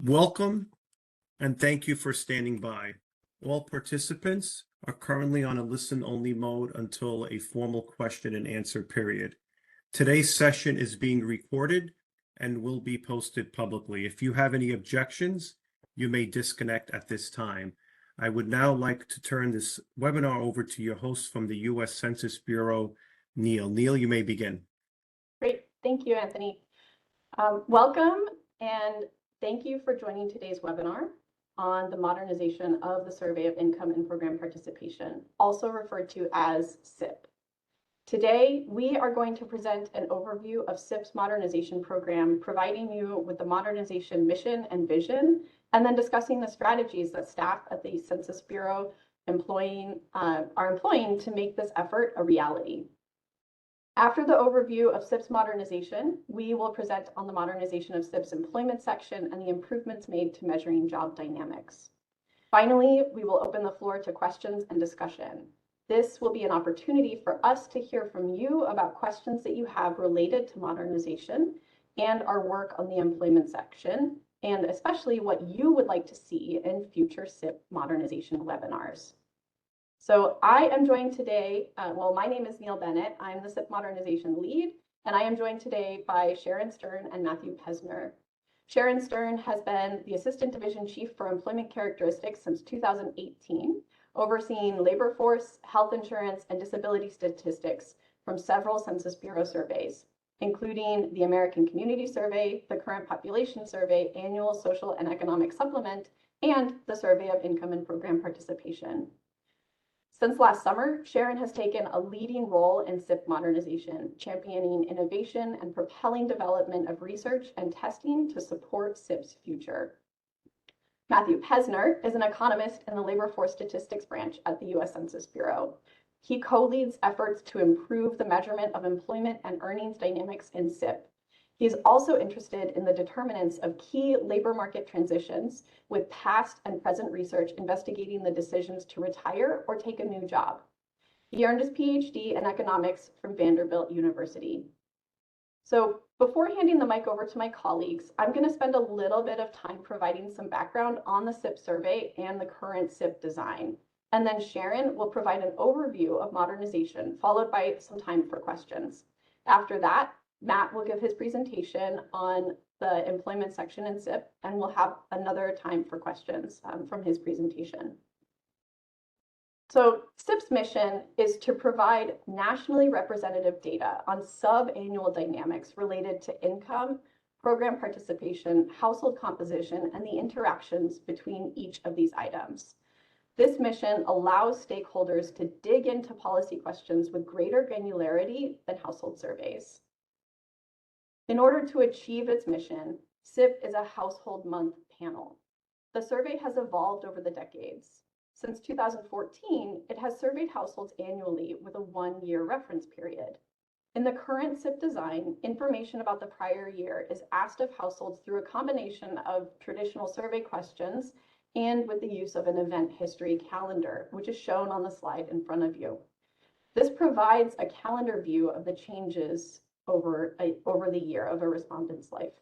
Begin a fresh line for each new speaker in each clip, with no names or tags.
Welcome and thank you for standing by. All participants are currently on a listen-only mode until a formal question and answer period. Today's session is being recorded and will be posted publicly. If you have any objections, you may disconnect at this time. I would now like to turn this webinar over to your host from the U.S. Census Bureau, Neil. Neil, you may begin.
Great. Thank you, Anthony. Welcome and thank you for joining today's webinar on the modernization of the Survey of Income and Program Participation, also referred to as SIPP. Today, we are going to present an overview of SIPP's modernization program, providing you with the modernization mission and vision, and then discussing the strategies that staff at the Census Bureau are employing to make this effort a reality. After the overview of SIPP's modernization, we will present on the modernization of SIPP's employment section and the improvements made to measuring job dynamics. Finally, we will open the floor to questions and discussion. This will be an opportunity for us to hear from you about questions that you have related to modernization and our work on the employment section, and especially what you would like to see in future SIPP modernization webinars. So I am joined today, my name is Neil Bennett. I'm the SIPP modernization lead, and I am joined today by Sharon Stern and Matthew Pesner. Sharon Stern has been the Assistant Division Chief for Employment Characteristics since 2018, overseeing labor force, health insurance, and disability statistics from several Census Bureau surveys, including the American Community Survey, the Current Population Survey, Annual Social and Economic Supplement, and the Survey of Income and Program Participation. Since last summer, Sharon has taken a leading role in SIPP modernization, championing innovation and propelling development of research and testing to support SIPP's future. Matthew Pesner is an economist in the Labor Force Statistics branch at the U.S. Census Bureau. He co-leads efforts to improve the measurement of employment and earnings dynamics in SIPP. He is also interested in the determinants of key labor market transitions, with past and present research investigating the decisions to retire or take a new job. He earned his PhD in economics from Vanderbilt University. So before handing the mic over to my colleagues, I'm going to spend a little bit of time providing some background on the SIPP survey and the current SIPP design. And then Sharon will provide an overview of modernization, followed by some time for questions. After that, Matt will give his presentation on the employment section in SIPP, and we'll have another time for questions from his presentation. So SIPP's mission is to provide nationally representative data on sub-annual dynamics related to income, program participation, household composition, and the interactions between each of these items. This mission allows stakeholders to dig into policy questions with greater granularity than household surveys. In order to achieve its mission, SIPP is a household month panel. The survey has evolved over the decades. Since 2014, it has surveyed households annually with a one-year reference period. In the current SIPP design, information about the prior year is asked of households through a combination of traditional survey questions and with the use of an event history calendar, which is shown on the slide in front of you. This provides a calendar view of the changes over the year of a respondent's life.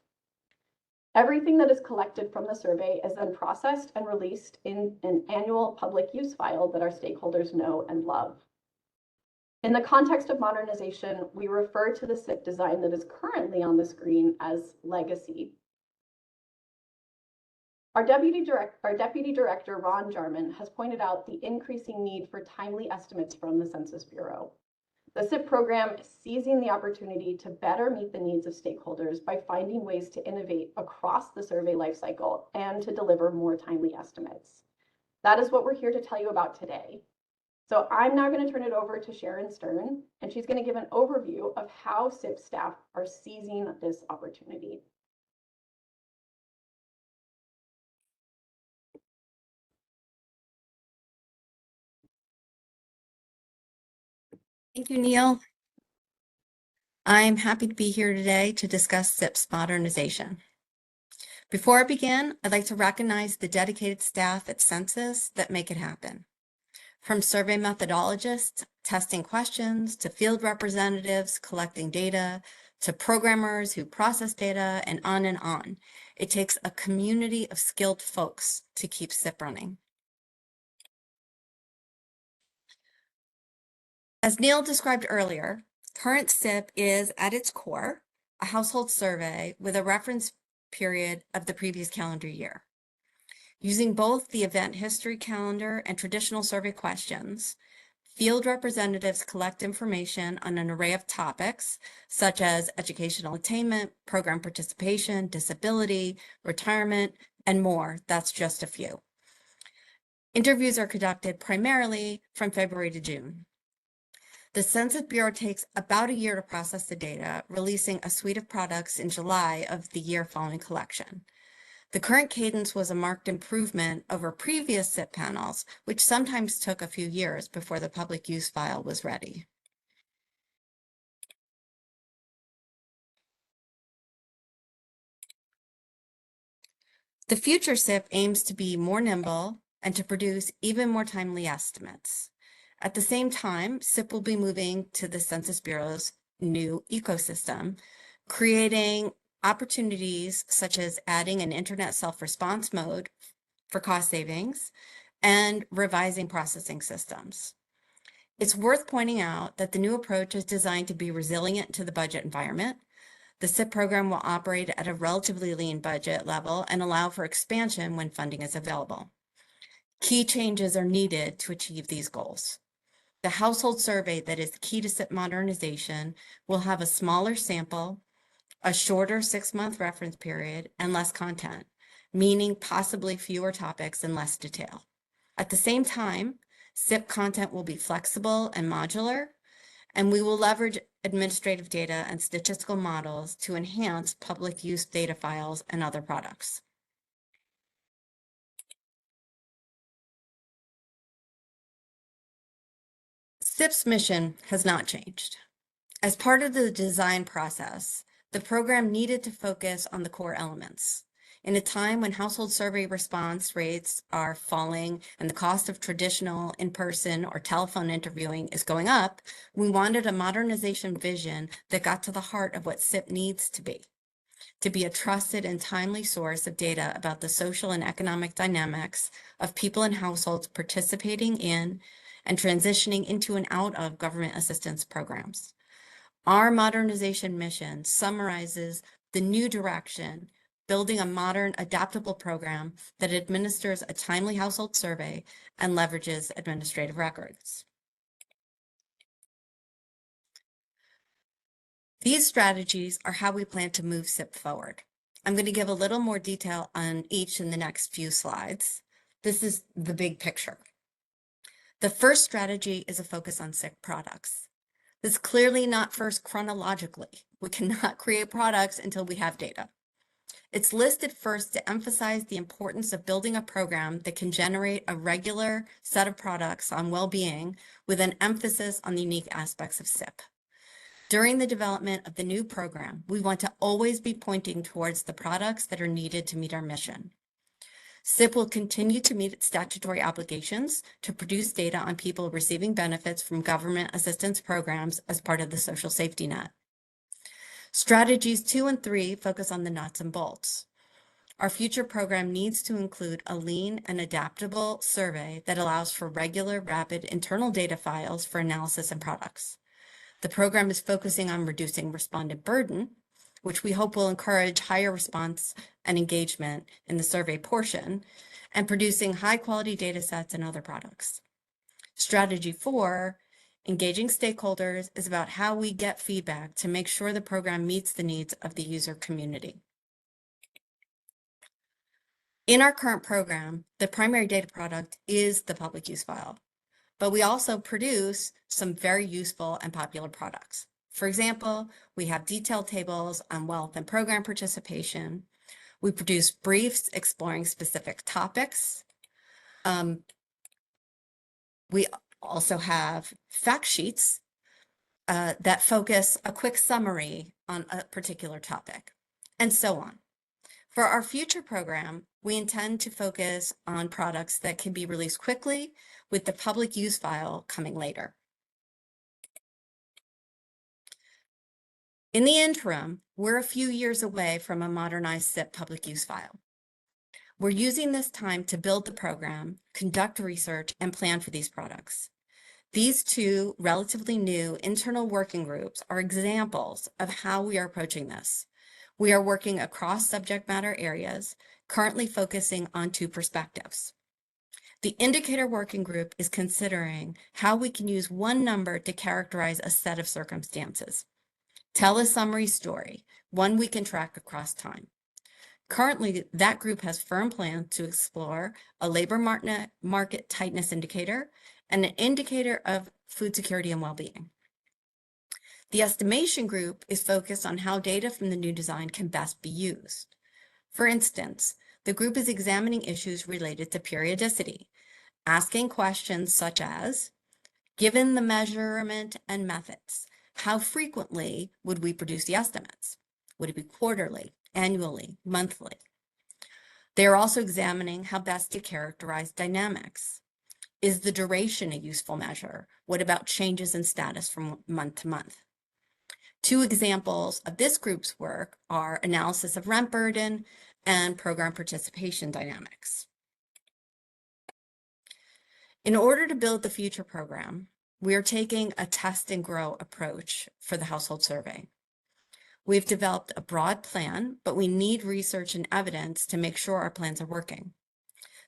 Everything that is collected from the survey is then processed and released in an annual public use file that our stakeholders know and love. In the context of modernization, we refer to the SIPP design that is currently on the screen as legacy. Our Deputy Director, Ron Jarman, has pointed out the increasing need for timely estimates from the Census Bureau. The SIPP program is seizing the opportunity to better meet the needs of stakeholders by finding ways to innovate across the survey lifecycle and to deliver more timely estimates. That is what we're here to tell you about today. So I'm now going to turn it over to Sharon Stern, and she's going to give an overview of how SIPP staff are seizing this opportunity.
Thank you, Neil. I'm happy to be here today to discuss SIPP's modernization. Before I begin, I'd like to recognize the dedicated staff at Census that make it happen. From survey methodologists testing questions, to field representatives collecting data, to programmers who process data, and on. It takes a community of skilled folks to keep SIPP running. As Neil described earlier, current SIPP is at its core a household survey with a reference period of the previous calendar year. Using both the event history calendar and traditional survey questions, field representatives collect information on an array of topics such as educational attainment, program participation, disability, retirement, and more. That's just a few. Interviews are conducted primarily from February to June. The Census Bureau takes about a year to process the data, releasing a suite of products in July of the year following collection. The current cadence was a marked improvement over previous SIPP panels, which sometimes took a few years before the public use file was ready. The future SIPP aims to be more nimble and to produce even more timely estimates. At the same time, SIPP will be moving to the Census Bureau's new ecosystem, creating opportunities such as adding an internet self-response mode for cost savings and revising processing systems. It's worth pointing out that the new approach is designed to be resilient to the budget environment. The SIPP program will operate at a relatively lean budget level and allow for expansion when funding is available. Key changes are needed to achieve these goals. The household survey that is key to SIPP modernization will have a smaller sample, a shorter 6-month reference period, and less content, meaning possibly fewer topics and less detail. At the same time, SIPP content will be flexible and modular, and we will leverage administrative data and statistical models to enhance public use data files and other products. SIPP's mission has not changed. As part of the design process, the program needed to focus on the core elements. In a time when household survey response rates are falling and the cost of traditional in-person or telephone interviewing is going up, we wanted a modernization vision that got to the heart of what SIPP needs to be a trusted and timely source of data about the social and economic dynamics of people and households participating in and transitioning into and out of government assistance programs. Our modernization mission summarizes the new direction, building a modern, adaptable program that administers a timely household survey and leverages administrative records. These strategies are how we plan to move SIPP forward. I'm going to give a little more detail on each in the next few slides. This is the big picture. The first strategy is a focus on SIPP products. This is clearly not first chronologically. We cannot create products until we have data. It's listed first to emphasize the importance of building a program that can generate a regular set of products on well-being with an emphasis on the unique aspects of SIPP. During the development of the new program, we want to always be pointing towards the products that are needed to meet our mission. SIPP will continue to meet its statutory obligations to produce data on people receiving benefits from government assistance programs as part of the social safety net. Strategies 2 and 3 focus on the nuts and bolts. Our future program needs to include a lean and adaptable survey that allows for regular, rapid internal data files for analysis and products. The program is focusing on reducing respondent burden, which we hope will encourage higher response and engagement in the survey portion, and producing high-quality data sets and other products. Strategy 4, engaging stakeholders, is about how we get feedback to make sure the program meets the needs of the user community. In our current program, the primary data product is the public use file, but we also produce some very useful and popular products. For example, we have detailed tables on wealth and program participation. We produce briefs exploring specific topics. We also have fact sheets that focus a quick summary on a particular topic, and so on. For our future program, we intend to focus on products that can be released quickly, with the public use file coming later. In the interim, we're a few years away from a modernized SIPP public use file. We're using this time to build the program, conduct research, and plan for these products. These two relatively new internal working groups are examples of how we are approaching this. We are working across subject matter areas, currently focusing on two perspectives. The indicator working group is considering how we can use one number to characterize a set of circumstances. Tell a summary story, one we can track across time. Currently, that group has firm plans to explore a labor market tightness indicator and an indicator of food security and well-being. The estimation group is focused on how data from the new design can best be used. For instance, the group is examining issues related to periodicity, asking questions such as, given the measurement and methods, how frequently would we produce the estimates? Would it be quarterly, annually, monthly? They are also examining how best to characterize dynamics. Is the duration a useful measure? What about changes in status from month to month? Two examples of this group's work are analysis of rent burden and program participation dynamics. In order to build the future program, we are taking a test and grow approach for the household survey. We've developed a broad plan, but we need research and evidence to make sure our plans are working.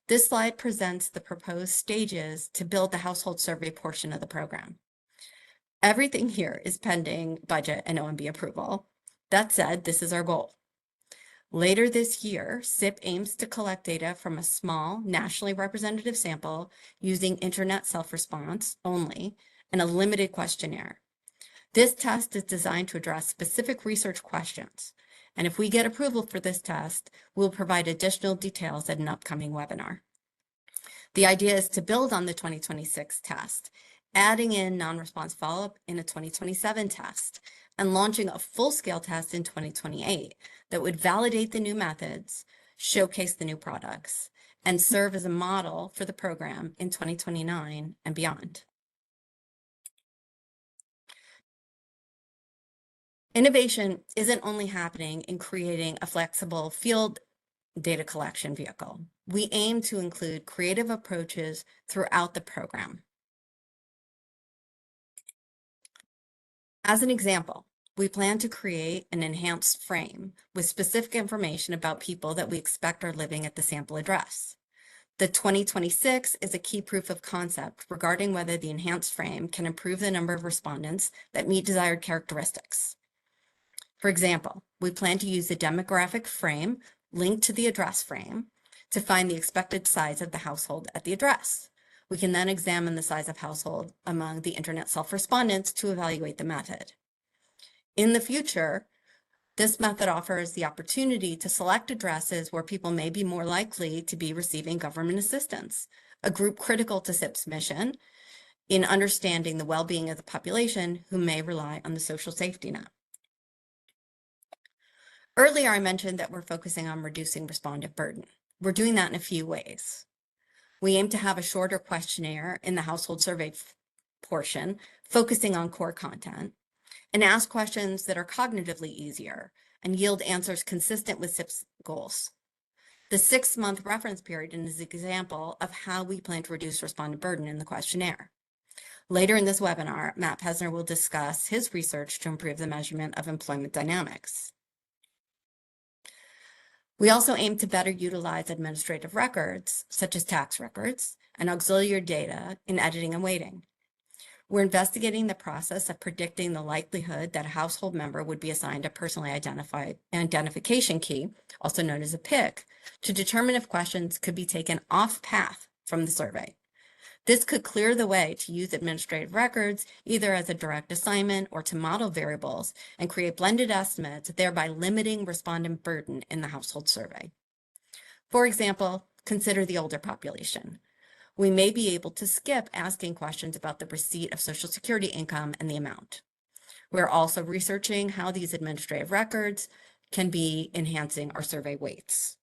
This slide presents the proposed stages to build the household survey portion of the program. Everything here is pending budget and OMB approval. That said, this is our goal. Later this year, SIPP aims to collect data from a small, nationally representative sample using internet self-response only and a limited questionnaire. This test is designed to address specific research questions, and if we get approval for this test, we'll provide additional details at an upcoming webinar. The idea is to build on the 2026 test, adding in non-response follow-up in a 2027 test, and launching a full-scale test in 2028 that would validate the new methods, showcase the new products, and serve as a model for the program in 2029 and beyond. Innovation isn't only happening in creating a flexible field data collection vehicle. We aim to include creative approaches throughout the program. As an example, we plan to create an enhanced frame with specific information about people that we expect are living at the sample address. The 2026 is a key proof of concept regarding whether the enhanced frame can improve the number of respondents that meet desired characteristics. For example, we plan to use the demographic frame linked to the address frame to find the expected size of the household at the address. We can then examine the size of household among the internet self-respondents to evaluate the method. In the future, this method offers the opportunity to select addresses where people may be more likely to be receiving government assistance, a group critical to SIPP's mission in understanding the well-being of the population who may rely on the social safety net. Earlier, I mentioned that we're focusing on reducing respondent burden. We're doing that in a few ways. We aim to have a shorter questionnaire in the household survey portion, focusing on core content, and ask questions that are cognitively easier and yield answers consistent with SIPP's goals. The 6-month reference period is an example of how we plan to reduce respondent burden in the questionnaire. Later in this webinar, Matt Pesner will discuss his research to improve the measurement of employment dynamics. We also aim to better utilize administrative records, such as tax records, and auxiliary data in editing and weighting. We're investigating the process of predicting the likelihood that a household member would be assigned a personally identification key, also known as a PIC, to determine if questions could be taken off path from the survey. This could clear the way to use administrative records either as a direct assignment or to model variables and create blended estimates, thereby limiting respondent burden in the household survey. For example, consider the older population. We may be able to skip asking questions about the receipt of Social Security income and the amount. We're also researching how these administrative records can be enhancing our survey weights.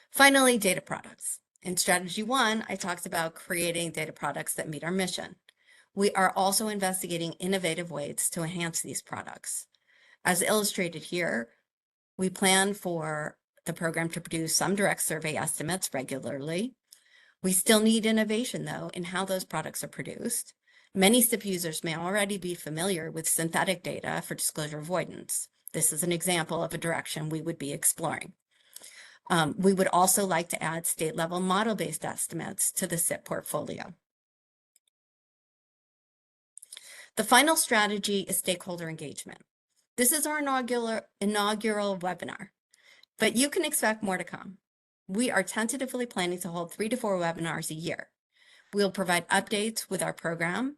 Finally, data products. In strategy 1, I talked about creating data products that meet our mission. We are also investigating innovative ways to enhance these products. As illustrated here, we plan for the program to produce some direct survey estimates regularly. We still need innovation, though, in how those products are produced. Many SIPP users may already be familiar with synthetic data for disclosure avoidance. This is an example of a direction we would be exploring. We would also like to add state-level model-based estimates to the SIPP portfolio. The final strategy is stakeholder engagement. This is our inaugural webinar, but you can expect more to come. We are tentatively planning to hold 3 to 4 webinars a year. We'll provide updates with our program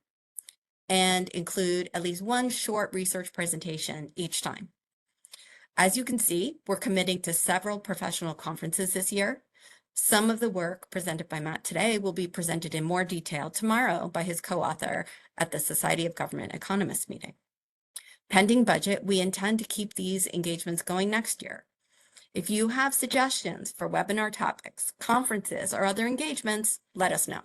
and include at least one short research presentation each time. As you can see, we're committing to several professional conferences this year. Some of the work presented by Matt today will be presented in more detail tomorrow by his co-author at the Society of Government Economists meeting. Pending budget, we intend to keep these engagements going next year. If you have suggestions for webinar topics, conferences, or other engagements, let us know.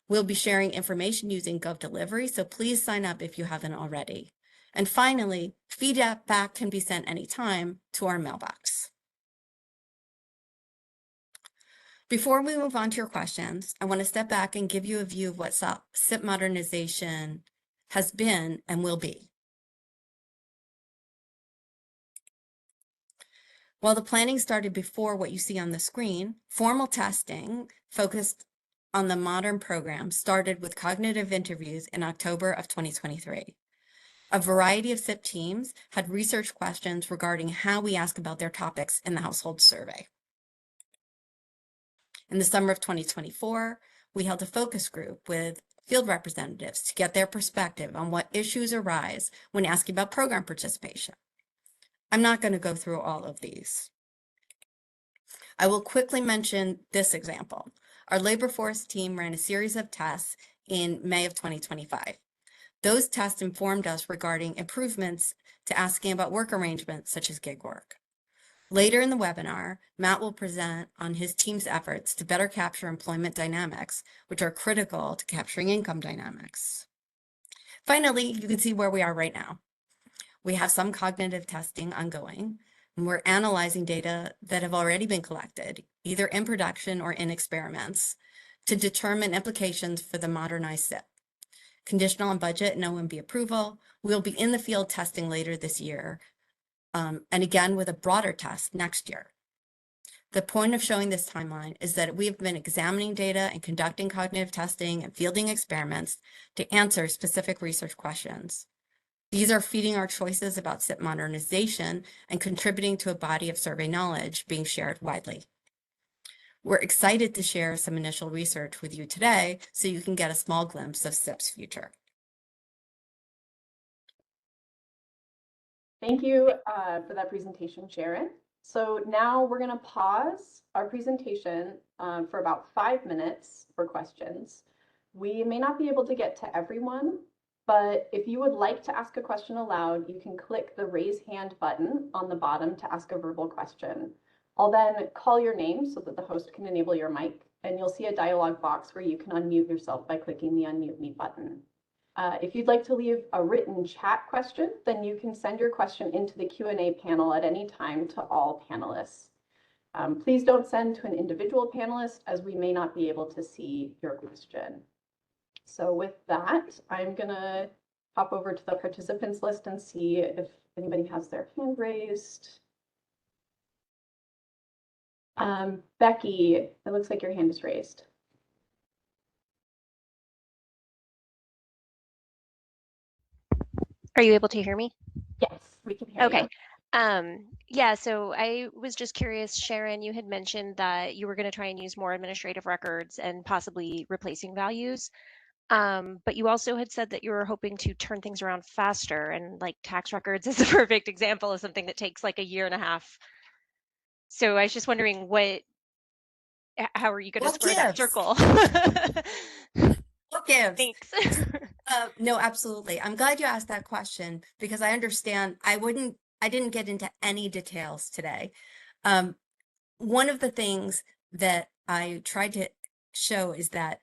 We'll be sharing information using GovDelivery, so please sign up if you haven't already. And finally, feedback can be sent anytime to our mailbox. Before we move on to your questions, I want to step back and give you a view of what SIPP modernization has been and will be. While the planning started before what you see on the screen, formal testing focused on the modern program started with cognitive interviews in October of 2023. A variety of SIPP teams had research questions regarding how we ask about their topics in the household survey. In the summer of 2024, we held a focus group with field representatives to get their perspective on what issues arise when asking about program participation. I'm not going to go through all of these. I will quickly mention this example. Our labor force team ran a series of tests in May of 2025. Those tests informed us regarding improvements to asking about work arrangements such as gig work. Later in the webinar, Matt will present on his team's efforts to better capture employment dynamics, which are critical to capturing income dynamics. Finally, you can see where we are right now. We have some cognitive testing ongoing, and we're analyzing data that have already been collected, either in production or in experiments, to determine implications for the modernized SIPP. Conditional on budget and OMB approval, we'll be in the field testing later this year, and again with a broader test next year. The point of showing this timeline is that we've been examining data and conducting cognitive testing and fielding experiments to answer specific research questions. These are feeding our choices about SIPP modernization and contributing to a body of survey knowledge being shared widely. We're excited to share some initial research with you today so you can get a small glimpse of SIPP's future.
Thank you for that presentation, Sharon. So now we're going to pause our presentation for about 5 minutes for questions. We may not be able to get to everyone, but if you would like to ask a question aloud, you can click the raise hand button on the bottom to ask a verbal question. I'll then call your name so that the host can enable your mic, and you'll see a dialog box where you can unmute yourself by clicking the unmute me button. If you'd like to leave a written chat question, then you can send your question into the Q&A panel at any time to all panelists. Please don't send to an individual panelist as we may not be able to see your question. So with that, I'm going to hop over to the participants list and see if anybody has their hand raised. Becky, it looks like your hand is raised.
Are you able to hear me?
Yes, we can hear you.
Okay. Yeah, so I was just curious, Sharon, you had mentioned that you were going to try and use more administrative records and possibly replacing values. But you also had said that you were hoping to turn things around faster, and like tax records is a perfect example of something that takes like a year and a half. So I was just wondering how are you going to square that circle?
What gives?
Thanks.
No, absolutely. I'm glad you asked that question because I understand I didn't get into any details today. One of the things that I tried to show is that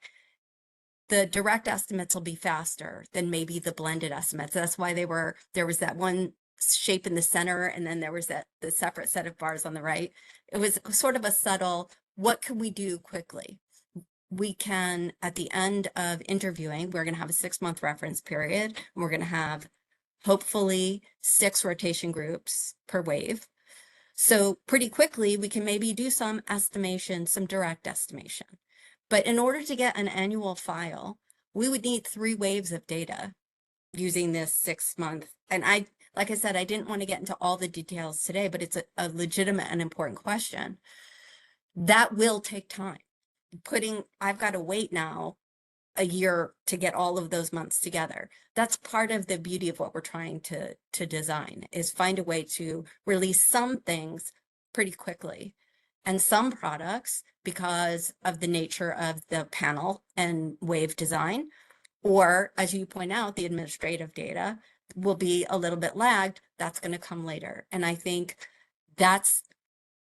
The direct estimates will be faster than maybe the blended estimates. That's why there was that one shape in the center, and then there was the separate set of bars on the right. It was sort of a subtle, what can we do quickly? We can, at the end of interviewing, we're going to have a 6-month reference period, and we're going to have hopefully 6 rotation groups per wave. So pretty quickly, we can maybe do some estimation, some direct estimation. But in order to get an annual file, we would need 3 waves of data using this 6-month. And like I said, I didn't want to get into all the details today, but it's a legitimate and important question. That will take time. I've got to wait now a year to get all of those months together. That's part of the beauty of what we're trying to design, is find a way to release some things pretty quickly. And some products, because of the nature of the panel and wave design, or as you point out, the administrative data will be a little bit lagged, that's going to come later. And I think that's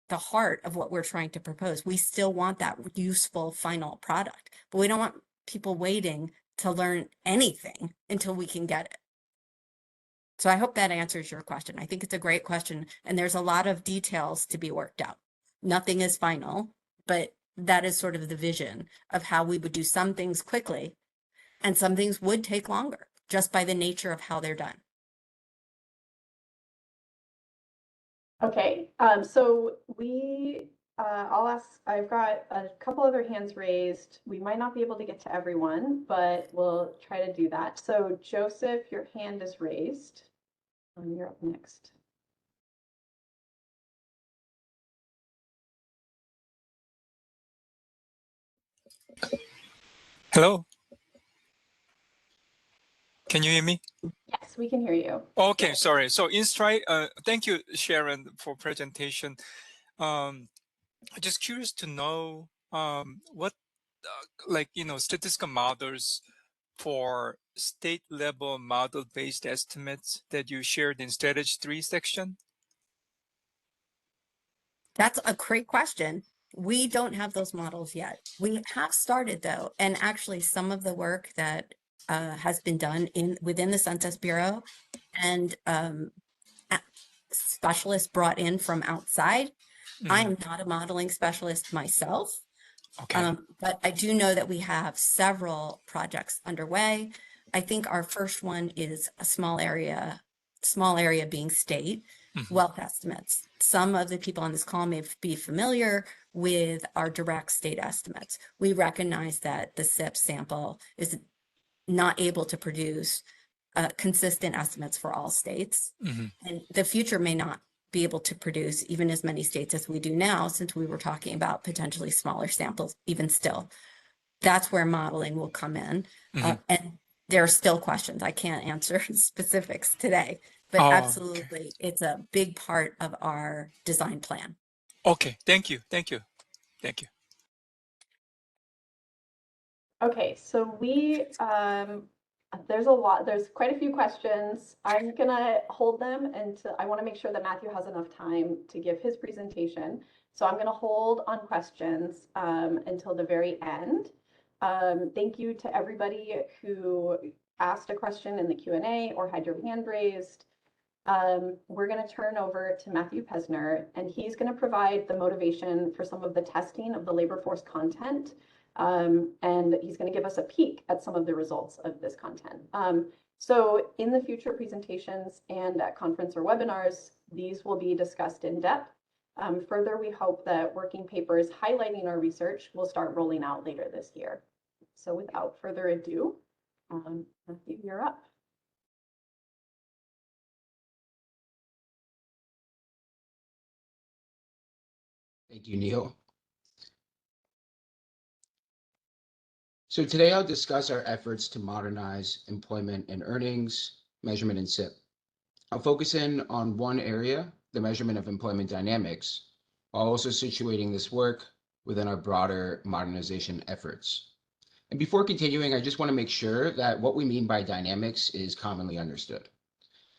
the heart of what we're trying to propose. We still want that useful final product, but we don't want people waiting to learn anything until we can get it. So I hope that answers your question. I think it's a great question, and there's a lot of details to be worked out. Nothing is final, but that is sort of the vision of how we would do some things quickly, and some things would take longer just by the nature of how they're done.
Okay, so I've got a couple other hands raised. We might not be able to get to everyone, but we'll try to do that. So Joseph, your hand is raised. You're up next.
Hello. Can you hear me?
Yes, we can hear you.
Okay, sorry. So in Stride, thank you, Sharon, for presentation. I'm just curious to know what, statistical models for state level model-based estimates that you shared in Strategy 3 section?
That's a great question. We don't have those models yet. We have started though, and actually some of the work that has been done within the Census Bureau and specialists brought in from outside. I am not a modeling specialist myself,
Okay.
but I do know that we have several projects underway. I think our first one is a small area being state. Wealth estimates. Some of the people on this call may be familiar with our direct state estimates. We recognize that the SIPP sample is not able to produce consistent estimates for all states. And the future may not be able to produce even as many states as we do now, since we were talking about potentially smaller samples, even still. That's where modeling will come in. And there are still questions. I can't answer specifics today. But absolutely, it's a big part of our design plan.
Okay, thank you.
Okay, so there's quite a few questions. I'm gonna hold them until, I wanna make sure that Matthew has enough time to give his presentation. So I'm gonna hold on questions until the very end. Thank you to everybody who asked a question in the Q&A or had your hand raised. We're going to turn over to Matthew Pesner, and he's going to provide the motivation for some of the testing of the labor force content. And he's going to give us a peek at some of the results of this content. So in the future presentations and at conference or webinars, these will be discussed in depth. Further, we hope that working papers highlighting our research will start rolling out later this year. So without further ado, Matthew, you're up.
Thank you, Neil. So today I'll discuss our efforts to modernize employment and earnings measurement in SIPP. I'll focus in on one area, the measurement of employment dynamics, while also situating this work within our broader modernization efforts. And before continuing, I just want to make sure that what we mean by dynamics is commonly understood.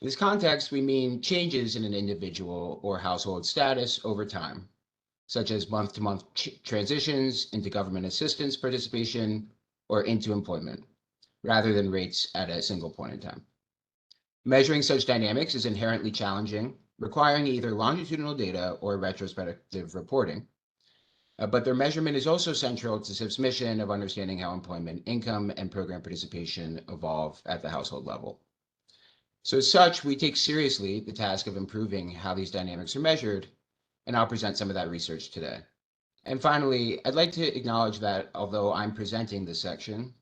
In this context, we mean changes in an individual or household status over time, such as month-to-month transitions into government assistance participation or into employment, rather than rates at a single point in time. Measuring such dynamics is inherently challenging, requiring either longitudinal data or retrospective reporting. But their measurement is also central to SIPP's mission of understanding how employment, income, and program participation evolve at the household level. So as such, we take seriously the task of improving how these dynamics are measured, and I'll present some of that research today. And finally, I'd like to acknowledge that although I'm presenting this section,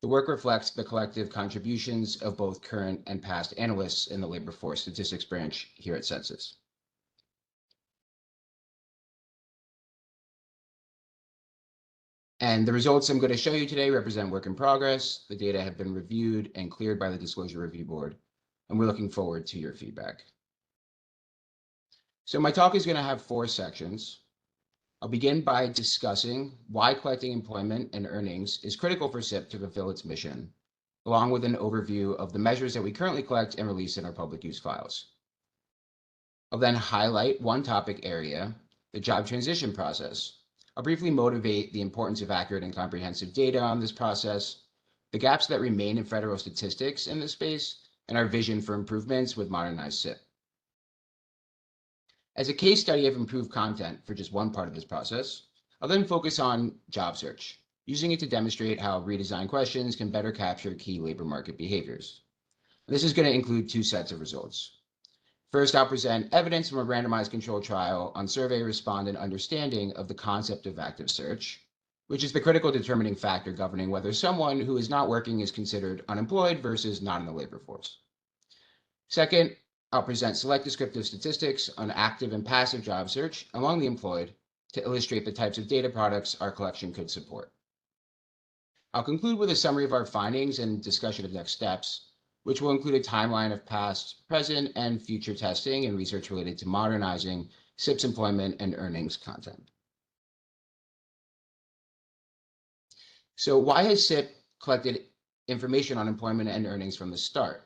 the work reflects the collective contributions of both current and past analysts in the labor force statistics branch here at Census. And the results I'm going to show you today represent work in progress. The data have been reviewed and cleared by the Disclosure Review Board, and we're looking forward to your feedback. So my talk is going to have 4 sections. I'll begin by discussing why collecting employment and earnings is critical for SIPP to fulfill its mission, along with an overview of the measures that we currently collect and release in our public use files. I'll then highlight one topic area, the job transition process. I'll briefly motivate the importance of accurate and comprehensive data on this process, the gaps that remain in federal statistics in this space, and our vision for improvements with modernized SIPP. As a case study of improved content for just one part of this process, I'll then focus on job search, using it to demonstrate how redesigned questions can better capture key labor market behaviors. This is going to include 2 sets of results. First, I'll present evidence from a randomized controlled trial on survey respondent understanding of the concept of active search, which is the critical determining factor governing whether someone who is not working is considered unemployed versus not in the labor force. Second, I'll present select descriptive statistics on active and passive job search among the employed to illustrate the types of data products our collection could support. I'll conclude with a summary of our findings and discussion of next steps, which will include a timeline of past, present, and future testing and research related to modernizing SIPP's employment and earnings content. So why has SIPP collected information on employment and earnings from the start?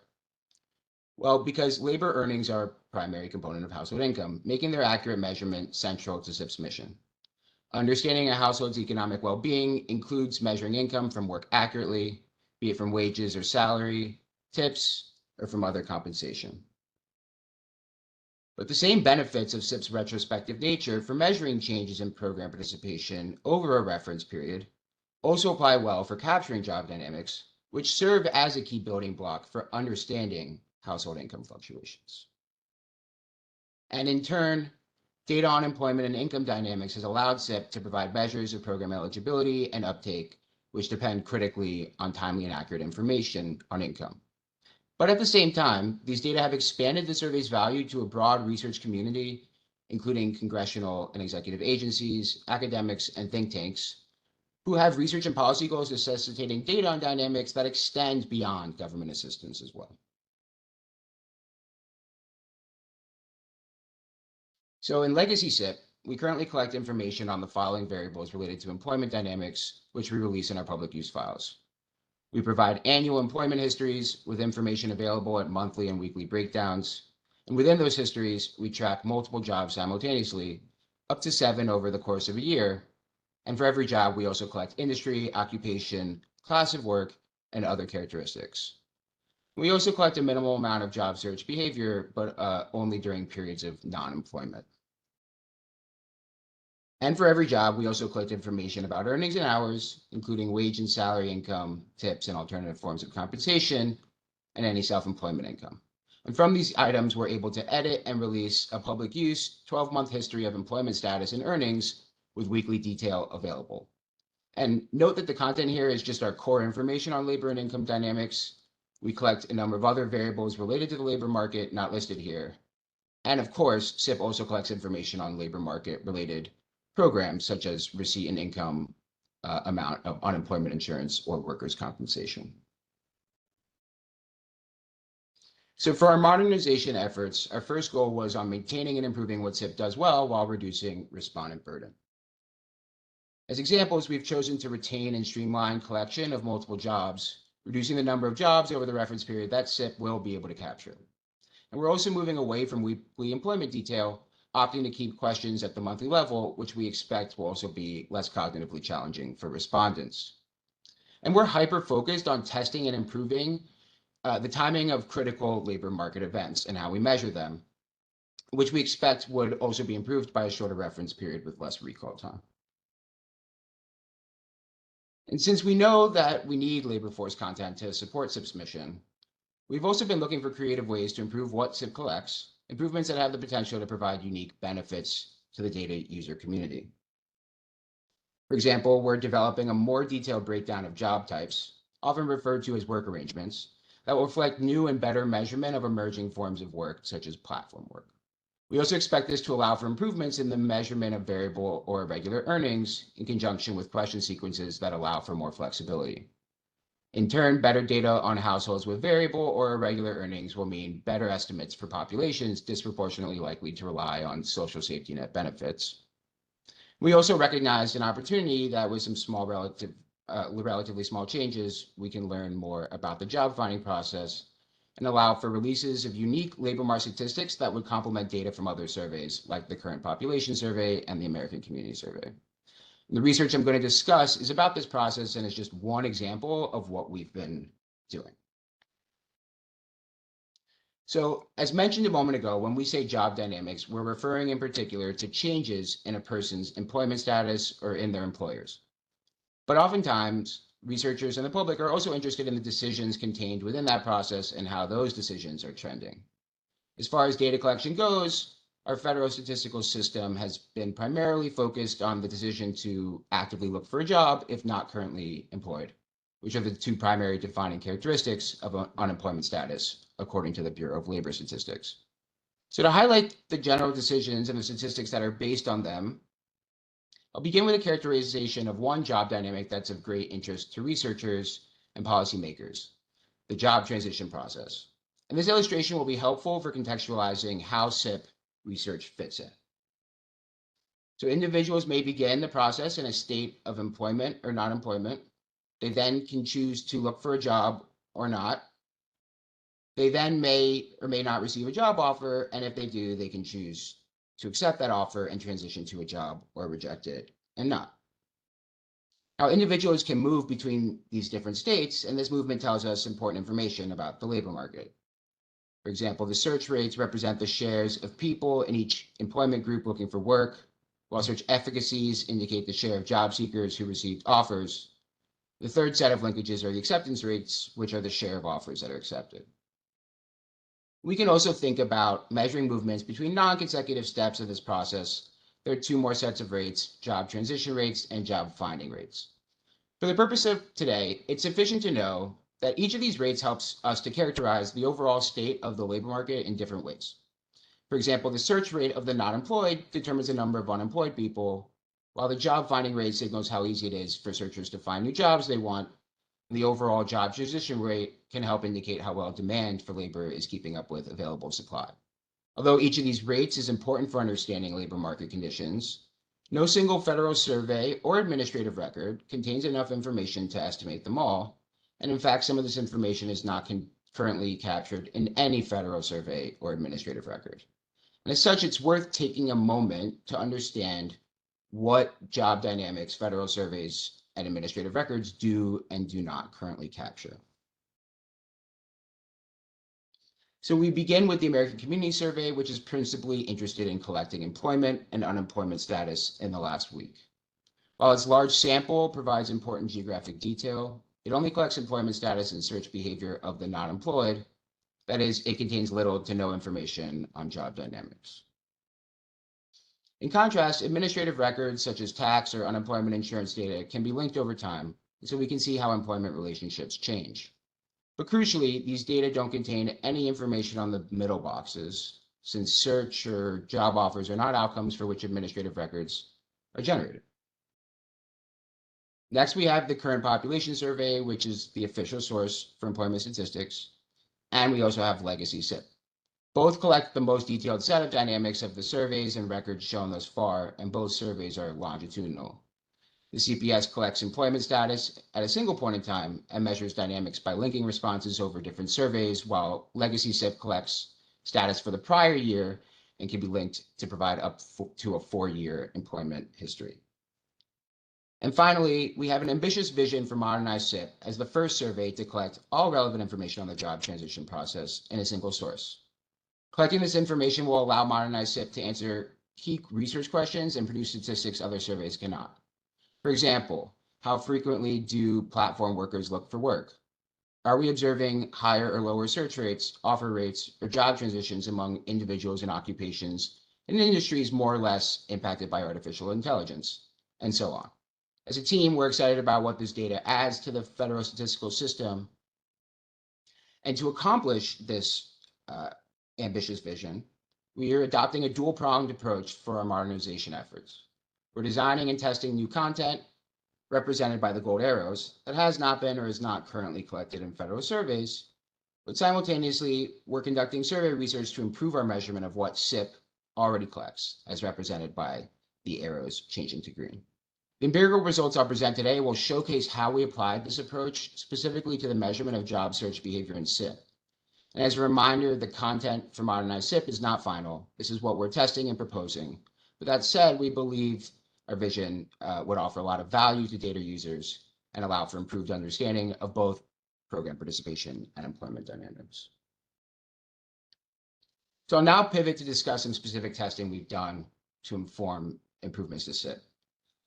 Well, because labor earnings are a primary component of household income, making their accurate measurement central to SIPP's mission. Understanding a household's economic well-being includes measuring income from work accurately, be it from wages or salary, tips, or from other compensation. But the same benefits of SIPP's retrospective nature for measuring changes in program participation over a reference period also apply well for capturing job dynamics, which serve as a key building block for understanding household income fluctuations. And in turn, data on employment and income dynamics has allowed SIPP to provide measures of program eligibility and uptake, which depend critically on timely and accurate information on income. But at the same time, these data have expanded the survey's value to a broad research community, including congressional and executive agencies, academics, and think tanks, who have research and policy goals necessitating data on dynamics that extend beyond government assistance as well. So in legacy SIPP, we currently collect information on the following variables related to employment dynamics, which we release in our public use files. We provide annual employment histories with information available at monthly and weekly breakdowns. And within those histories, we track multiple jobs simultaneously, up to 7 over the course of a year. And for every job, we also collect industry, occupation, class of work, and other characteristics. We also collect a minimal amount of job search behavior, but only during periods of non-employment. And for every job, we also collect information about earnings and hours, including wage and salary income, tips, and alternative forms of compensation, and any self-employment income. And from these items, we're able to edit and release a public use 12-month history of employment status and earnings with weekly detail available. And note that the content here is just our core information on labor and income dynamics. We collect a number of other variables related to the labor market not listed here. And of course, SIPP also collects information on labor market related programs such as receipt and income amount of unemployment insurance or workers' compensation. So for our modernization efforts, our first goal was on maintaining and improving what SIPP does well while reducing respondent burden. As examples, we've chosen to retain and streamline collection of multiple jobs, reducing the number of jobs over the reference period that SIPP will be able to capture. And we're also moving away from weekly employment detail, opting to keep questions at the monthly level, which we expect will also be less cognitively challenging for respondents. And we're hyper-focused on testing and improving the timing of critical labor market events and how we measure them, which we expect would also be improved by a shorter reference period with less recall time. And since we know that we need labor force content to support SIPP's mission, we've also been looking for creative ways to improve what SIPP collects, improvements that have the potential to provide unique benefits to the data user community. For example, we're developing a more detailed breakdown of job types, often referred to as work arrangements, that will reflect new and better measurement of emerging forms of work, such as platform work. We also expect this to allow for improvements in the measurement of variable or irregular earnings in conjunction with question sequences that allow for more flexibility. In turn, better data on households with variable or irregular earnings will mean better estimates for populations disproportionately likely to rely on social safety net benefits. We also recognized an opportunity that with some relatively small changes, we can learn more about the job finding process and allow for releases of unique labor market statistics that would complement data from other surveys, like the Current Population Survey and the American Community Survey. The research I'm going to discuss is about this process and is just one example of what we've been doing. So as mentioned a moment ago, when we say job dynamics, we're referring in particular to changes in a person's employment status or in their employers. But oftentimes, researchers and the public are also interested in the decisions contained within that process and how those decisions are trending. As far as data collection goes, our federal statistical system has been primarily focused on the decision to actively look for a job if not currently employed, which are the two primary defining characteristics of unemployment status, according to the Bureau of Labor Statistics. So to highlight the general decisions and the statistics that are based on them, I'll begin with a characterization of one job dynamic that's of great interest to researchers and policymakers, the job transition process. And this illustration will be helpful for contextualizing how SIPP research fits in. So individuals may begin the process in a state of employment or non-employment. They then can choose to look for a job or not. They then may or may not receive a job offer, and if they do, they can choose to accept that offer and transition to a job or reject it and not. Now, individuals can move between these different states, and this movement tells us important information about the labor market. For example, the search rates represent the shares of people in each employment group looking for work, while search efficacies indicate the share of job seekers who received offers. The third set of linkages are the acceptance rates, which are the share of offers that are accepted. We can also think about measuring movements between non-consecutive steps of this process. There are two more sets of rates, job transition rates and job finding rates. For the purpose of today, it's sufficient to know that each of these rates helps us to characterize the overall state of the labor market in different ways. For example, the search rate of the not employed determines the number of unemployed people, while the job finding rate signals how easy it is for searchers to find new jobs they want. The overall job transition rate can help indicate how well demand for labor is keeping up with available supply. Although each of these rates is important for understanding labor market conditions, no single federal survey or administrative record contains enough information to estimate them all. And in fact, some of this information is not currently captured in any federal survey or administrative record. And as such, it's worth taking a moment to understand what job dynamics federal surveys and administrative records do and do not currently capture. So we begin with the American Community Survey, which is principally interested in collecting employment and unemployment status in the last week. While its large sample provides important geographic detail, it only collects employment status and search behavior of the not employed. That is, it contains little to no information on job dynamics. In contrast, administrative records such as tax or unemployment insurance data can be linked over time, so we can see how employment relationships change. But crucially, these data don't contain any information on the middle boxes, since search or job offers are not outcomes for which administrative records are generated. Next, we have the Current Population Survey, which is the official source for employment statistics, and we also have Legacy SIPP. Both collect the most detailed set of dynamics of the surveys and records shown thus far, and both surveys are longitudinal. The CPS collects employment status at a single point in time and measures dynamics by linking responses over different surveys, while Legacy SIPP collects status for the prior year and can be linked to provide up to a 4-year employment history. And finally, we have an ambitious vision for modernized SIPP as the first survey to collect all relevant information on the job transition process in a single source. Collecting this information will allow modernized SIPP to answer key research questions and produce statistics other surveys cannot. For example, how frequently do platform workers look for work? Are we observing higher or lower search rates, offer rates, or job transitions among individuals and occupations in industries more or less impacted by artificial intelligence, and so on. As a team, we're excited about what this data adds to the federal statistical system. And to accomplish this ambitious vision, we are adopting a dual-pronged approach for our modernization efforts. We're designing and testing new content, represented by the gold arrows, that has not been or is not currently collected in federal surveys, but simultaneously, we're conducting survey research to improve our measurement of what SIPP already collects, as represented by the arrows changing to green. The empirical results I'll present today will showcase how we applied this approach specifically to the measurement of job search behavior in SIPP. And as a reminder, the content for modernized SIPP is not final. This is what we're testing and proposing. With that said, we believe our vision would offer a lot of value to data users and allow for improved understanding of both program participation and employment dynamics. So I'll now pivot to discuss some specific testing we've done to inform improvements to SIPP.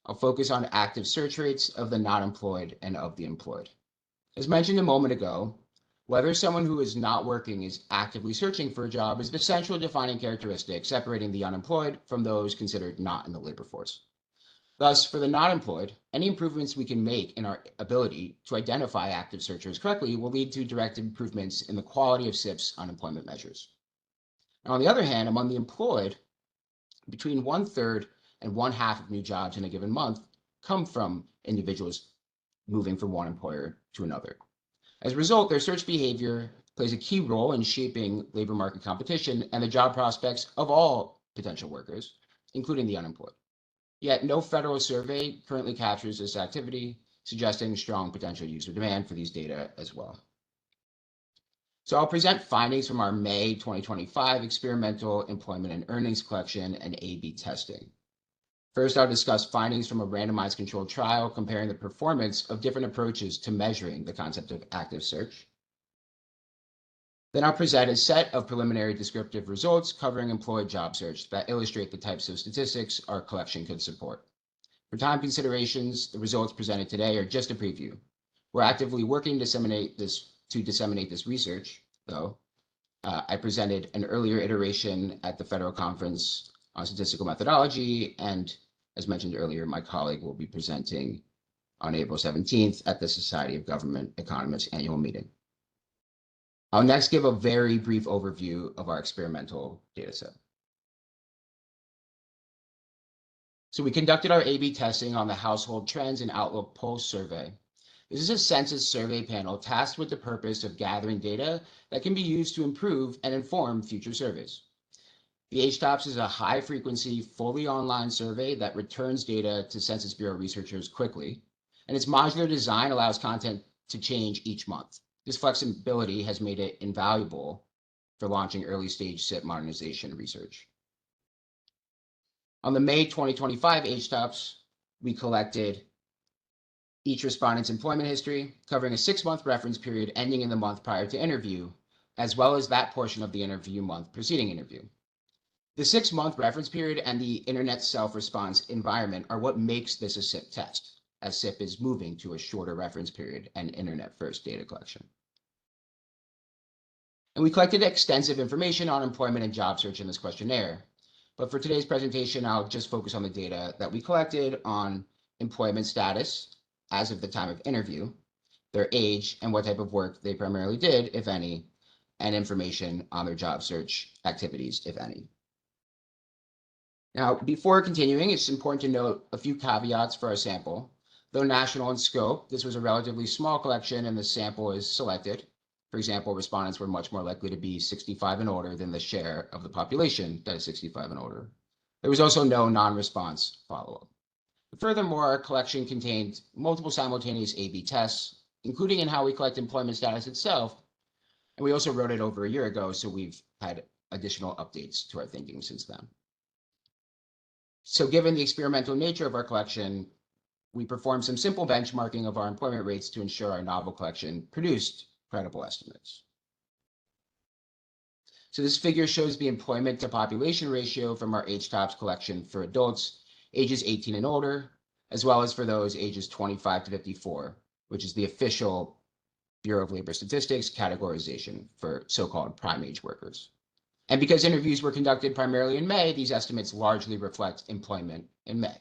I'll focus on active search rates of the not employed and of the employed. As mentioned a moment ago, whether someone who is not working is actively searching for a job is the central defining characteristic separating the unemployed from those considered not in the labor force. Thus, for the not employed, any improvements we can make in our ability to identify active searchers correctly will lead to direct improvements in the quality of SIPP's unemployment measures. Now, on the other hand, among the employed, between 1/3 and 1/2 of new jobs in a given month come from individuals moving from one employer to another. As a result, their search behavior plays a key role in shaping labor market competition and the job prospects of all potential workers, including the unemployed. Yet no federal survey currently captures this activity, suggesting strong potential user demand for these data as well. So I'll present findings from our May 2025 experimental employment and earnings collection and A/B testing. First, I'll discuss findings from a randomized controlled trial comparing the performance of different approaches to measuring the concept of active search. Then I'll present a set of preliminary descriptive results covering employed job search that illustrate the types of statistics our collection could support. For time considerations, the results presented today are just a preview. We're actively working to disseminate this research, though. I presented an earlier iteration at the Federal Conference on Statistical Methodology, and as mentioned earlier, my colleague will be presenting on April 17th at the Society of Government Economists annual meeting. I'll next give a very brief overview of our experimental dataset. So we conducted our A/B testing on the Household Trends and Outlook Pulse survey. This is a census survey panel tasked with the purpose of gathering data that can be used to improve and inform future surveys. The HTOPS is a high-frequency, fully online survey that returns data to Census Bureau researchers quickly, and its modular design allows content to change each month. This flexibility has made it invaluable for launching early-stage SIPP modernization research. On the May 2025 HTOPS, we collected each respondent's employment history, covering a 6-month reference period ending in the month prior to interview, as well as that portion of the interview month preceding interview. The 6-month reference period and the internet self-response environment are what makes this a SIPP test, as SIPP is moving to a shorter reference period and internet-first data collection. And we collected extensive information on employment and job search in this questionnaire. But for today's presentation, I'll just focus on the data that we collected on employment status as of the time of interview, their age, and what type of work they primarily did, if any, and information on their job search activities, if any. Now, before continuing, it's important to note a few caveats for our sample. Though national in scope, this was a relatively small collection and the sample is selected. For example, respondents were much more likely to be 65 and older than the share of the population that is 65 and older. There was also no non-response follow-up. Furthermore, our collection contained multiple simultaneous A/B tests, including in how we collect employment status itself. And we also wrote it over a year ago, so we've had additional updates to our thinking since then. So given the experimental nature of our collection, we performed some simple benchmarking of our employment rates to ensure our novel collection produced credible estimates. So this figure shows the employment to population ratio from our HTOPS collection for adults ages 18 and older, as well as for those ages 25 to 54, which is the official Bureau of Labor Statistics categorization for so-called prime age workers. And because interviews were conducted primarily in May, these estimates largely reflect employment in May.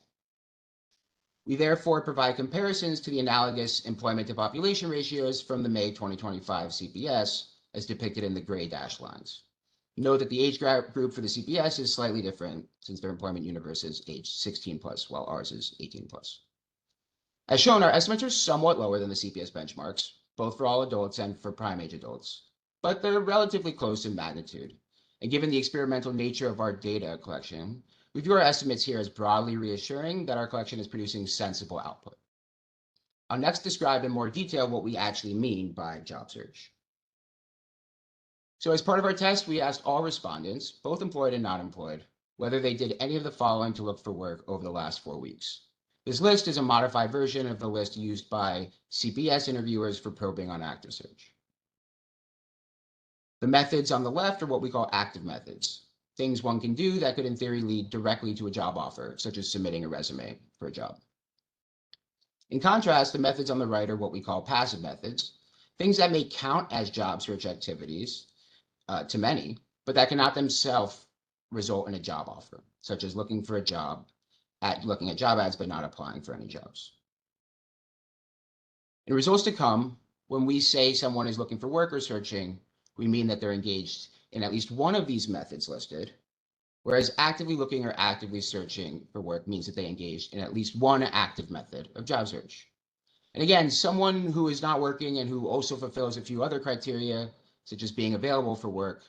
We therefore provide comparisons to the analogous employment to population ratios from the May 2025 CPS as depicted in the gray dashed lines. Note that the age group for the CPS is slightly different since their employment universe is age 16 plus, while ours is 18 plus. As shown, our estimates are somewhat lower than the CPS benchmarks, both for all adults and for prime age adults, but they're relatively close in magnitude. And given the experimental nature of our data collection, we view our estimates here as broadly reassuring that our collection is producing sensible output. I'll next describe in more detail what we actually mean by job search. So as part of our test, we asked all respondents, both employed and not employed, whether they did any of the following to look for work over the last 4 weeks. This list is a modified version of the list used by CPS interviewers for probing on active search. The methods on the left are what we call active methods, things one can do that could in theory lead directly to a job offer, such as submitting a resume for a job. In contrast, the methods on the right are what we call passive methods, things that may count as job search activities to many, but that cannot themselves result in a job offer, such as looking for a job, looking at job ads, but not applying for any jobs. In results to come, when we say someone is looking for work or searching, we mean that they're engaged in at least one of these methods listed, whereas actively looking or actively searching for work means that they engaged in at least one active method of job search. And again, someone who is not working and who also fulfills a few other criteria, such as being available for work,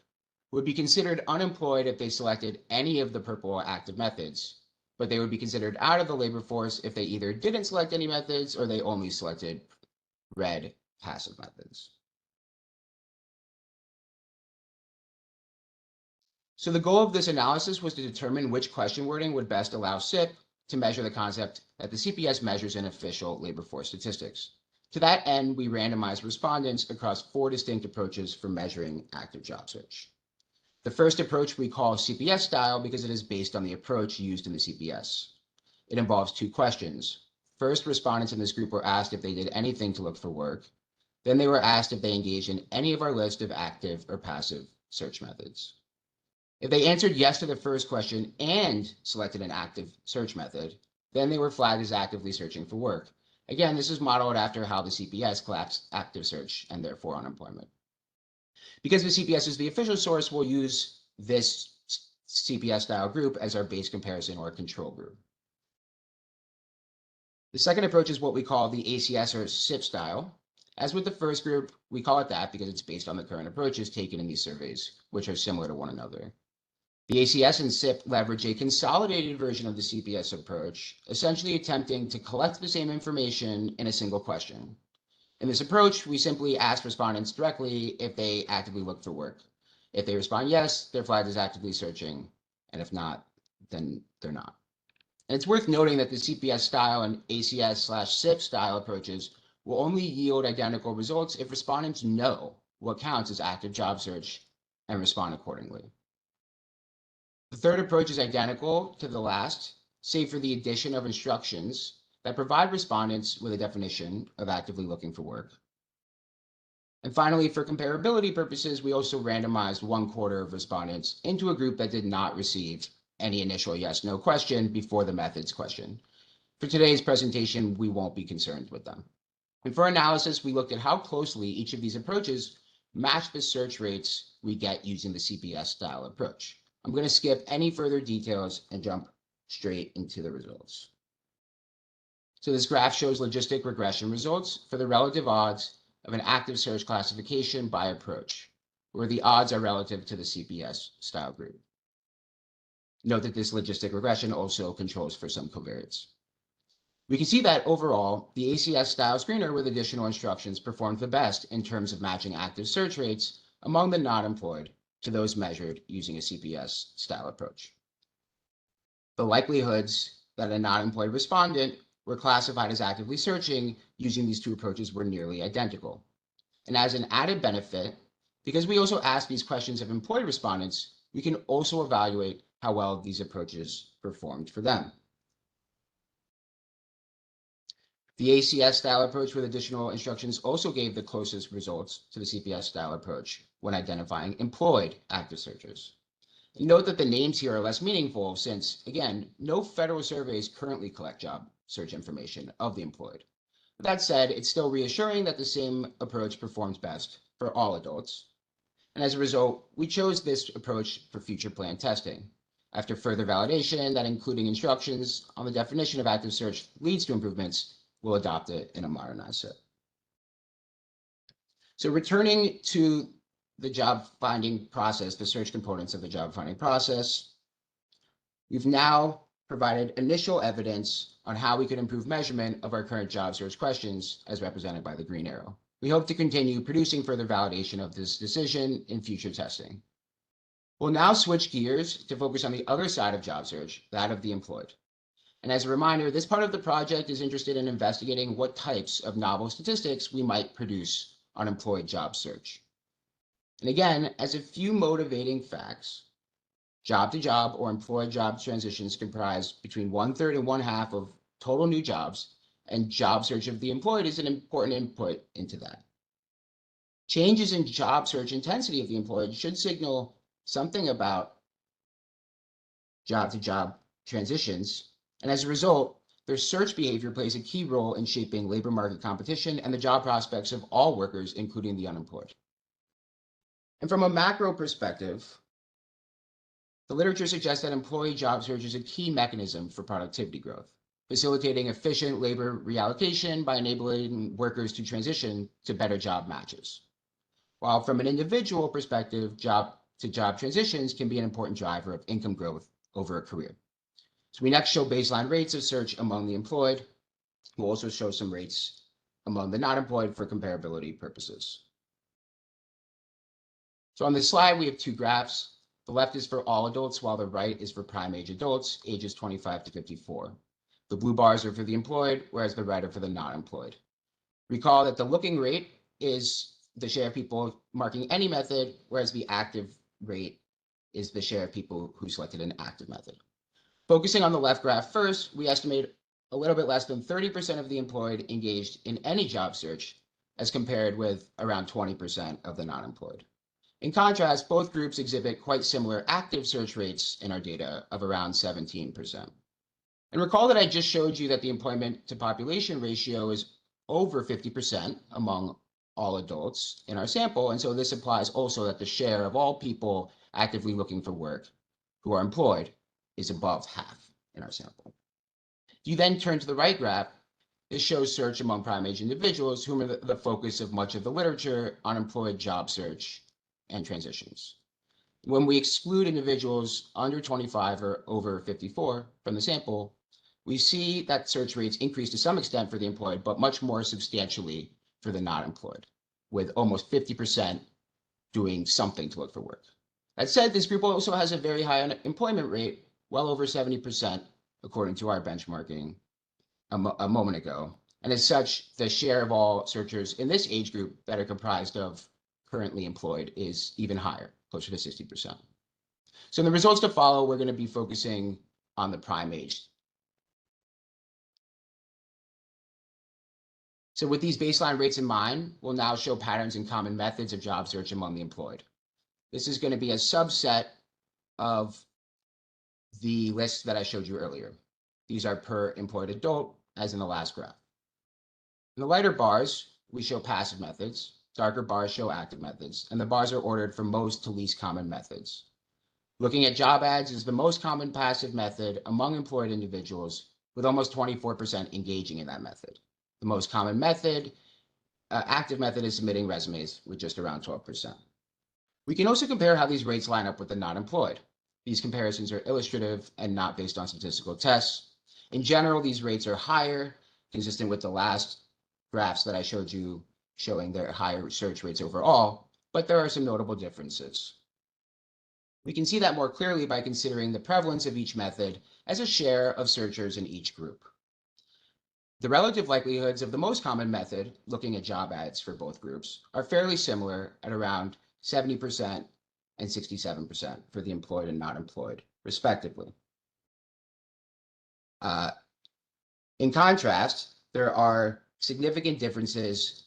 would be considered unemployed if they selected any of the purple active methods, but they would be considered out of the labor force if they either didn't select any methods or they only selected red passive methods. So the goal of this analysis was to determine which question wording would best allow SIPP to measure the concept that the CPS measures in official labor force statistics. To that end, we randomized respondents across 4 distinct approaches for measuring active job search. The first approach we call CPS style because it is based on the approach used in the CPS. It involves 2 questions. First, respondents in this group were asked if they did anything to look for work. Then they were asked if they engaged in any of our list of active or passive search methods. If they answered yes to the first question and selected an active search method, then they were flagged as actively searching for work. Again, this is modeled after how the CPS collapsed active search and therefore unemployment. Because the CPS is the official source, we'll use this CPS style group as our base comparison or control group. The second approach is what we call the ACS or SIPP style. As with the first group, we call it that because it's based on the current approaches taken in these surveys, which are similar to one another. The ACS and SIPP leverage a consolidated version of the CPS approach, essentially attempting to collect the same information in a single question. In this approach, we simply ask respondents directly if they actively look for work. If they respond yes, they're flagged as actively searching, and if not, then they're not. And it's worth noting that the CPS style and ACS/SIPP style approaches will only yield identical results if respondents know what counts as active job search and respond accordingly. The third approach is identical to the last, save for the addition of instructions that provide respondents with a definition of actively looking for work. And finally, for comparability purposes, we also randomized 1/4 of respondents into a group that did not receive any initial yes/no question before the methods question. For today's presentation, we won't be concerned with them. And for analysis, we looked at how closely each of these approaches match the search rates we get using the CPS style approach. I'm going to skip any further details and jump straight into the results. So this graph shows logistic regression results for the relative odds of an active search classification by approach, where the odds are relative to the CPS style group. Note that this logistic regression also controls for some covariates. We can see that overall, the ACS style screener with additional instructions performed the best in terms of matching active search rates among the not employed to those measured using a CPS style approach. The likelihoods that a not employed respondent were classified as actively searching using these two approaches were nearly identical. And as an added benefit, because we also ask these questions of employed respondents, we can also evaluate how well these approaches performed for them. The ACS style approach with additional instructions also gave the closest results to the CPS style approach when identifying employed active searchers. Note that the names here are less meaningful since, again, no federal surveys currently collect job search information of the employed. That said, it's still reassuring that the same approach performs best for all adults. And as a result, we chose this approach for future plan testing. After further validation that including instructions on the definition of active search leads to improvements, we'll adopt it in a modernized SIPP. So returning to the job finding process, the search components of the job finding process, we've now provided initial evidence on how we could improve measurement of our current job search questions as represented by the green arrow. We hope to continue producing further validation of this decision in future testing. We'll now switch gears to focus on the other side of job search, that of the employed. And as a reminder, this part of the project is interested in investigating what types of novel statistics we might produce on employed job search. And again, as a few motivating facts, job to job or employed job transitions comprise between 1/3 and 1/2 of total new jobs, and job search of the employed is an important input into that. Changes in job search intensity of the employed should signal something about job to job transitions. And as a result, their search behavior plays a key role in shaping labor market competition and the job prospects of all workers, including the unemployed. And from a macro perspective, the literature suggests that employee job search is a key mechanism for productivity growth, facilitating efficient labor reallocation by enabling workers to transition to better job matches. While from an individual perspective, job to job transitions can be an important driver of income growth over a career. So we next show baseline rates of search among the employed. We'll also show some rates among the not employed for comparability purposes. So on this slide, we have two graphs. The left is for all adults, while the right is for prime age adults, ages 25 to 54. The blue bars are for the employed, whereas the red are for the not employed. Recall that the looking rate is the share of people marking any method, whereas the active rate is the share of people who selected an active method. Focusing on the left graph first, we estimate a little bit less than 30% of the employed engaged in any job search, as compared with around 20% of the non-employed. In contrast, both groups exhibit quite similar active search rates in our data of around 17%. And recall that I just showed you that the employment to population ratio is over 50% among all adults in our sample. And so this implies also that the share of all people actively looking for work who are employed is above half in our sample. If you then turn to the right graph, this shows search among prime age individuals, whom are the focus of much of the literature on employed job search and transitions. When we exclude individuals under 25 or over 54 from the sample, we see that search rates increase to some extent for the employed, but much more substantially for the not employed, with almost 50% doing something to look for work. That said, this group also has a very high unemployment rate, well over 70%, according to our benchmarking a moment ago. And as such, the share of all searchers in this age group that are comprised of currently employed is even higher, closer to 60%. So in the results to follow, we're going to be focusing on the prime age. So with these baseline rates in mind, we'll now show patterns and common methods of job search among the employed. This is going to be a subset of the list that I showed you earlier. These are per employed adult, as in the last graph. In the lighter bars, we show passive methods. Darker bars show active methods, and the bars are ordered from most to least common methods. Looking at job ads is the most common passive method among employed individuals, with almost 24% engaging in that method. The most common method, active method, is submitting resumes, with just around 12%. We can also compare how these rates line up with the not employed. These comparisons are illustrative and not based on statistical tests. In general, these rates are higher, consistent with the last graphs that I showed you showing their higher search rates overall, but there are some notable differences. We can see that more clearly by considering the prevalence of each method as a share of searchers in each group. The relative likelihoods of the most common method, looking at job ads for both groups, are fairly similar at around 70% and 67% for the employed and not employed, respectively. In contrast, there are significant differences,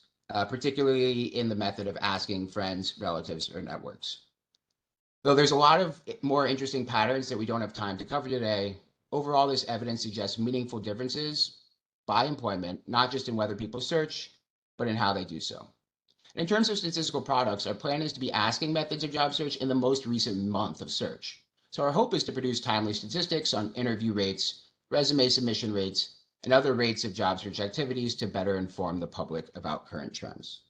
particularly in the method of asking friends, relatives, or networks. Though there's a lot of more interesting patterns that we don't have time to cover today, overall, this evidence suggests meaningful differences by employment, not just in whether people search, but in how they do so. In terms of statistical products, our plan is to be asking methods of job search in the most recent month of search. So our hope is to produce timely statistics on interview rates, resume submission rates, and other rates of job search activities to better inform the public about current trends.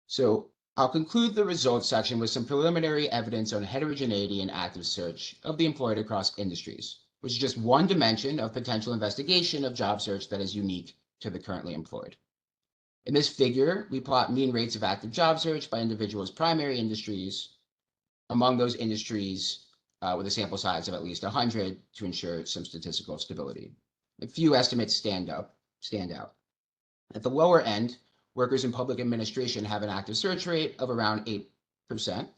So I'll conclude the results section with some preliminary evidence on heterogeneity in active search of the employed across industries, which is just one dimension of potential investigation of job search that is unique to the currently employed. In this figure, we plot mean rates of active job search by individuals' primary industries, among those industries with a sample size of at least 100 to ensure some statistical stability. A few estimates stand out. At the lower end, workers in public administration have an active search rate of around 8%.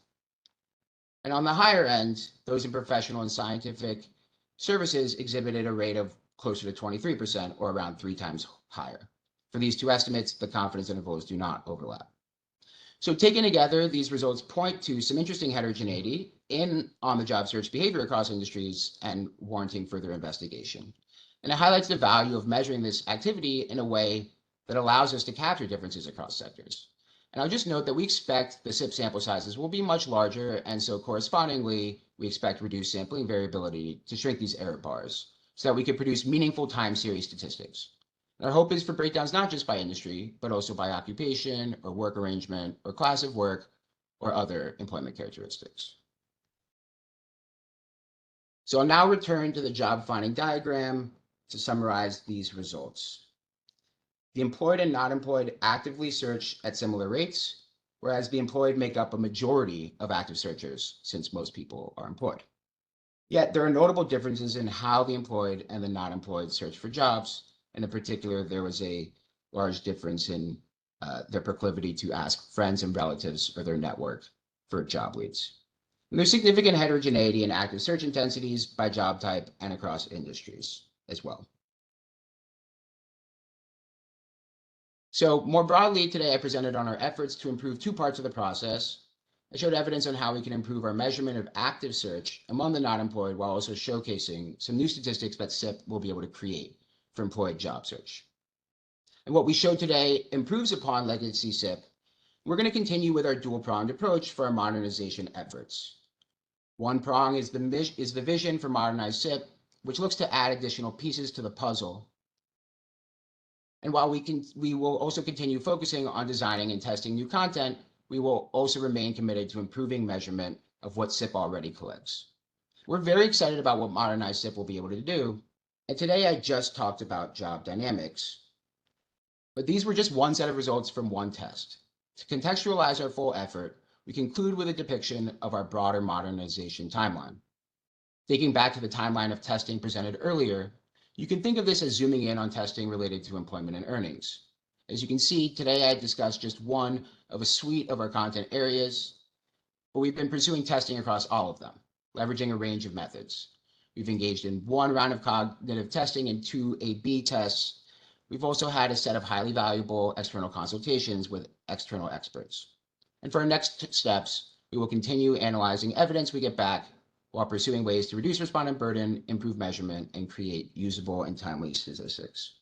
And on the higher end, those in professional and scientific services exhibited a rate of closer to 23%, or around 3 times higher. For these two estimates, the confidence intervals do not overlap. So taken together, these results point to some interesting heterogeneity in on-the-job search behavior across industries and warranting further investigation. And it highlights the value of measuring this activity in a way that allows us to capture differences across sectors. And I'll just note that we expect the SIPP sample sizes will be much larger, and so correspondingly, we expect reduced sampling variability to shrink these error bars so that we can produce meaningful time series statistics. Our hope is for breakdowns not just by industry, but also by occupation or work arrangement or class of work or other employment characteristics. So I'll now return to the job finding diagram to summarize these results. The employed and not employed actively search at similar rates, whereas the employed make up a majority of active searchers since most people are employed. Yet there are notable differences in how the employed and the not employed search for jobs. And in particular, there was a large difference in their proclivity to ask friends and relatives or their network for job leads. And there's significant heterogeneity in active search intensities by job type and across industries as well. So more broadly, today I presented on our efforts to improve 2 parts of the process. I showed evidence on how we can improve our measurement of active search among the not employed, while also showcasing some new statistics that SIPP will be able to create for employed job search. And what we showed today improves upon legacy SIPP. We're going to continue with our dual-pronged approach for our modernization efforts. One prong is the vision for modernized SIPP, which looks to add additional pieces to the puzzle. And while we will also continue focusing on designing and testing new content, we will also remain committed to improving measurement of what SIPP already collects. We're very excited about what modernized SIPP will be able to do. And today I just talked about job dynamics, but these were just one set of results from one test. To contextualize our full effort, we conclude with a depiction of our broader modernization timeline. Thinking back to the timeline of testing presented earlier, you can think of this as zooming in on testing related to employment and earnings. As you can see, today I discussed just one of a suite of our content areas, but we've been pursuing testing across all of them, leveraging a range of methods. We've engaged in 1 round of cognitive testing and 2 A/B tests. We've also had a set of highly valuable external consultations with external experts. And for our next steps, we will continue analyzing evidence we get back while pursuing ways to reduce respondent burden, improve measurement, and create usable and timely statistics.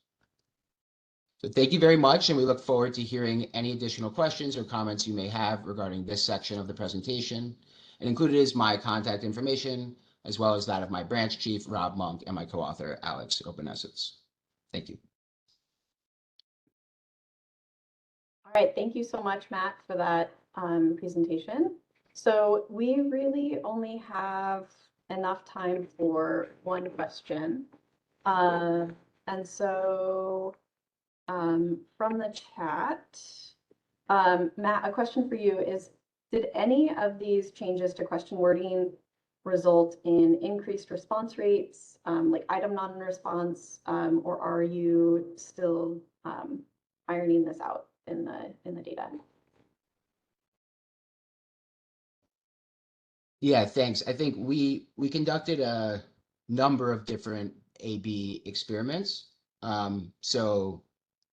So thank you very much, and we look forward to hearing any additional questions or comments you may have regarding this section of the presentation. And included is my contact information, as well as that of my branch chief, Rob Monk, and my co-author, Alex Openescence. Thank you.
All right, thank you so much, Matt, for that presentation. So we really only have enough time for one question. And so from the chat, Matt, a question for you is, did any of these changes to question wording result in increased response rates, like item non-response, or are you still ironing this out in the data?
Yeah, thanks. I think we conducted a number of different A/B experiments. So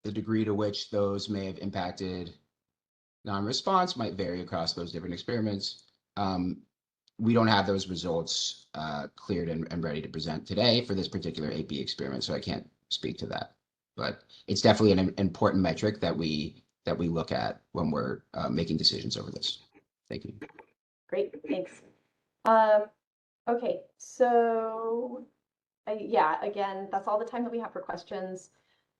the degree to which those may have impacted non-response might vary across those different experiments. We don't have those results cleared and ready to present today for this particular A/B experiment, so I can't speak to that. But it's definitely an important metric that we look at when we're making decisions over this. Thank you.
Great, thanks. Okay, so yeah, again, that's all the time that we have for questions.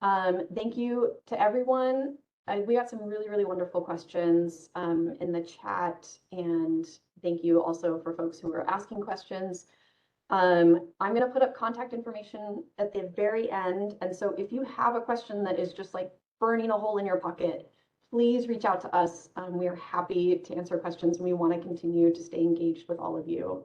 Thank you to everyone. We got some really, really wonderful questions in the chat, and thank you also for folks who are asking questions. I'm going to put up contact information at the very end, and so if you have a question that is just like burning a hole in your pocket, please reach out to us. We are happy to answer questions, and we want to continue to stay engaged with all of you.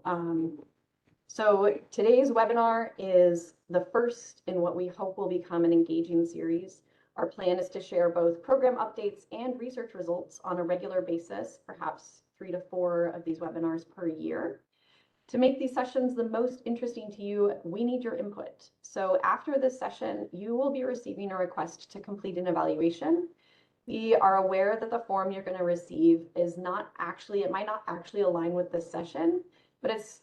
So today's webinar is the first in what we hope will become an engaging series. Our plan is to share both program updates and research results on a regular basis, perhaps 3 to 4 of these webinars per year. To make these sessions the most interesting to you, we need your input. So after this session, you will be receiving a request to complete an evaluation. We are aware that the form you're going to receive is not actually, it might not actually align with this session, but it's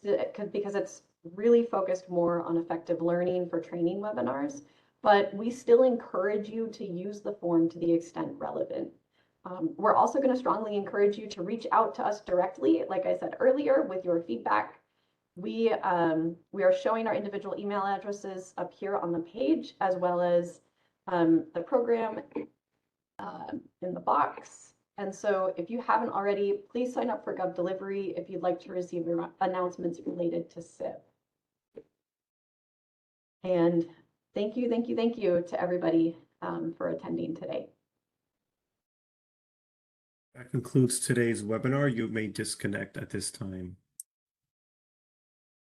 because it's really focused more on effective learning for training webinars. But we still encourage you to use the form to the extent relevant. We're also going to strongly encourage you to reach out to us directly, like I said earlier, with your feedback. We are showing our individual email addresses up here on the page, as well as the program in the box. And so if you haven't already, please sign up for GovDelivery if you'd like to receive announcements related to SIPP. And thank you to everybody for attending today.
That concludes today's webinar. You may disconnect at this time.